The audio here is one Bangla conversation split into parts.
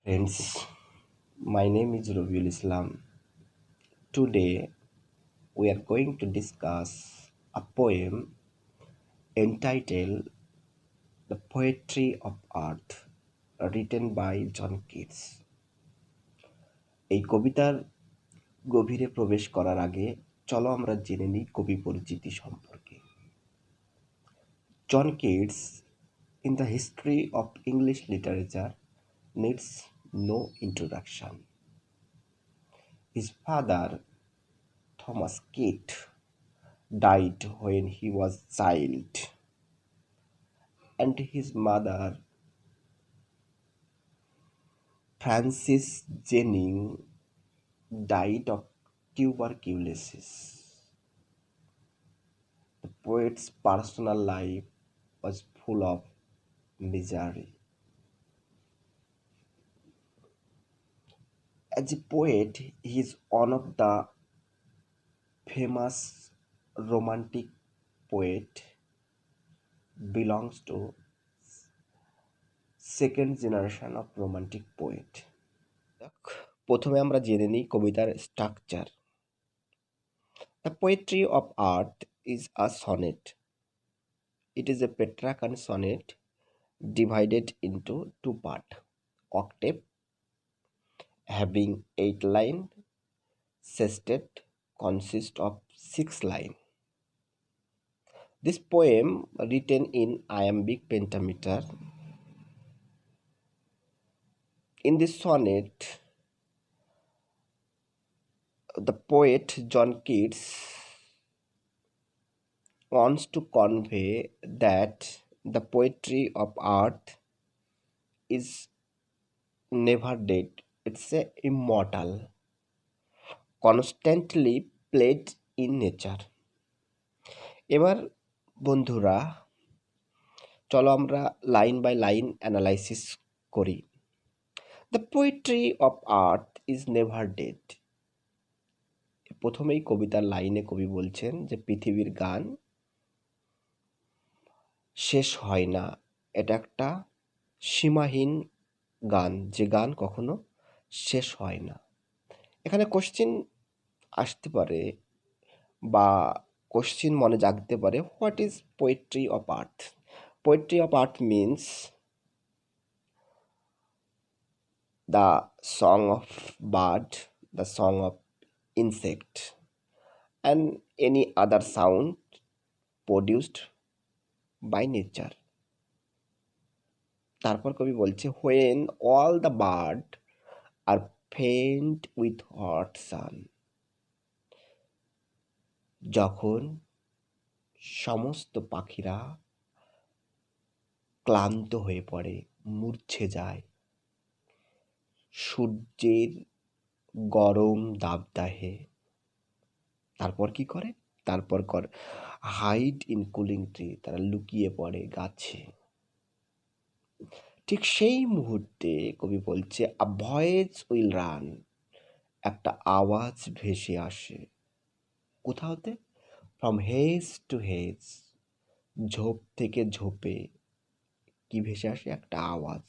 Friends, my name is Rabiul Islam. Today we are going to discuss a poem entitled The Poetry of Art, written by John Keats. এই কবিতার গভীরে প্রবেশ করার আগে চলো আমরা জেনে নিই কবি পরিচিতি সম্পর্কে। John Keats, in the history of English literature, needs no introduction. His father, Thomas Keats, died when he was child, and his mother, Frances Jennings, died of tuberculosis. The poet's personal life was full of misery. As a poet, he is one of the famous romantic poet, belongs to second generation of romantic poet. প্রথমে আমরা জেনে নিই কবিতার structure. The poetry of art is a sonnet. It is a Petrarchan sonnet divided into two parts. Octave, having 8 lines. Sestet consists of 6 lines. This poem, written in iambic pentameter, in this sonnet, the poet John Keats wants to convey that the poetry of art is never dead. It's a immortal, constantly played in nature. এবার বন্ধুরা চলো আমরা লাইন বাই লাইন অ্যানালাইসিস করি। The poetry of earth is never dead. প্রথমেই কবিতার লাইনে কবি বলছেন যে পৃথিবীর গান শেষ হয় না। এটা একটা সীমাহীন গান, যে গান কখনো শেষ হয় না। এখানে কোশ্চিন আসতে পারে বা কোশ্চিন মনে জাগতে পারে, what is poetry of earth? Poetry of art means the song of bird, the song of insect, and any other sound produced by nature. তারপর কবি বলছে when all the bird are faint with hot sun, যখন সমস্ত পাখিরা ক্লান্ত হয়ে পড়ে, মূর্ছে যায় সূর্যের গরম দাবদাহে। তারপর কি করে? তারপর হাইড ইন কুলিং ট্রি, তারা লুকিয়ে পড়ে গাছে। ঠিক সেই মুহূর্তে কবি বলছে আ ভয়েস উইল রান, একটা আওয়াজ ভেসে আসে। কোথাওতে? ফ্রম হেজ টু হেজ, ঝোপ থেকে ঝোপে কি ভেসে আসে? একটা আওয়াজ।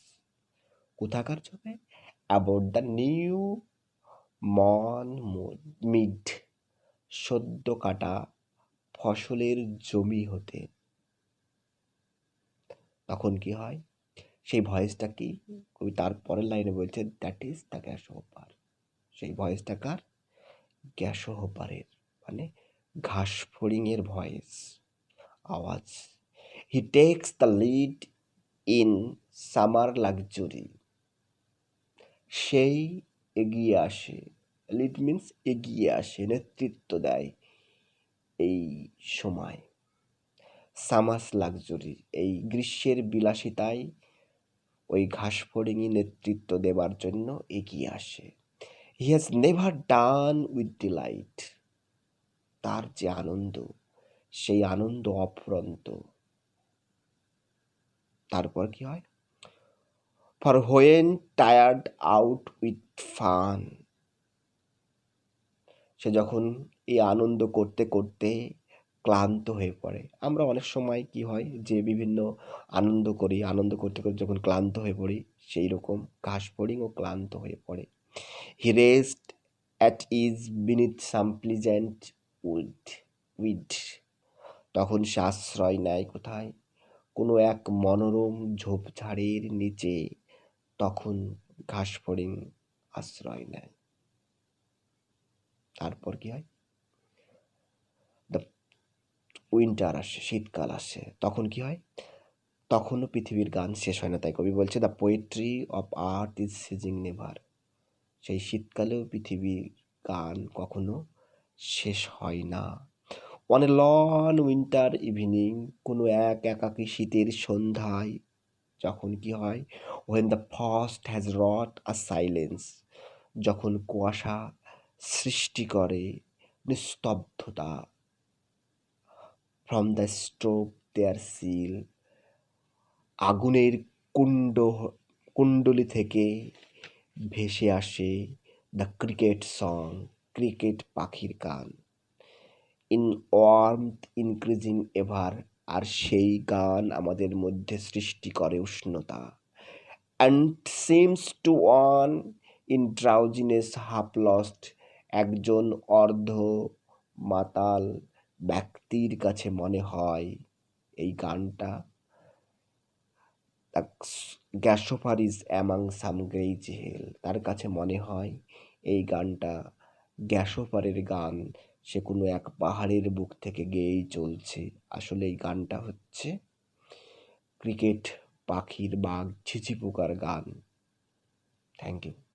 কোথাকার ঝোপে? অ্যাবাউট দ্য নিউ মর্ন মিড, সদ্য কাটা ফসলের জমি হতে। তখন কি হয়? সেই ভয়েসটা কি? কবি তার পরের লাইনে বলছে দ্যাট ইজ দ্য গ্যাসহোপার। সেই ভয়েসটা কার? গ্যাসহোপারের, মানে ঘাস ফড়িংয়ের ভয়েস, আওয়াজ। He takes the lead in summer luxury, সেই এগিয়ে আসে। লিড মিন্স এগিয়ে আসে, নেতৃত্ব দেয় এই সময়। সামাস লাক্সুরি, এই গ্রীষ্মের বিলাসিতায় ওই ঘাসফড়িংই নেতৃত্ব দেবার জন্য এগিয়ে আসে। He has never done with delight, তার যে আনন্দ, সেই আনন্দ অফুরন্ত। তারপর কি হয়? For when tired out with fun, সে যখন এই আনন্দ করতে করতে ক্লান্ত হয়ে পড়ে। আমরা অনেক সময় কি হয় যে বিভিন্ন আনন্দ করি, আনন্দ করতে, করতে যখন ক্লান্ত হয়ে পড়ি, সেই রকম ঘাসফড়িংও ক্লান্ত হয়ে পড়ে। He rest at ease beneath some pleasant wood weed তখন সে আশ্রয় নেয় কোথায়? কোনো এক মনোরম ঝোপঝাড়ের নিচে। তখন ঘাসফড়িং আশ্রয় নেয়। তারপর কি হয়? দ্য উইন্টার আসে, শীতকাল আসে। তখন কি হয়? তখনও পৃথিবীর গান শেষ হয় না। তাই কবি বলছে, the poetry of earth is ceasing never. সেই শীতকালেও পৃথিবীর গান কখনো শেষ হয় না। On a long winter evening, কোনো এক একাকী শীতের সন্ধ্যায় যখন কি হয়? When the frost has wrought a silence, যখন কুয়াশা সৃষ্টি করে নিস্তব্ধতা। From the stove there shrills, আগুনের কুণ্ডলি থেকে ভেসে আসে দ্য ক্রিকেট সং, ক্রিকেট পাখির গান। ইন ওয়ার্মথ ইনক্রিজিং এভার, আর সেই গান আমাদের মধ্যে সৃষ্টি করে উষ্ণতা। And seems to one in drowsiness half lost, একজন অর্ধ মাতাল ব্যক্তির কাছে মনে হয় এই গানটা গ্যাসোফার ইজ অ্যামাং সাম গ্রেইজ হিল, তার কাছে মনে হয় এই গানটা গ্যাসোফারের গান, সে কোনো এক পাহাড়ের বুক থেকে গেয়েই চলছে। আসলে এই গানটা হচ্ছে ক্রিকেট পাখির বা ঝিঝি পোকার গান। Thank you.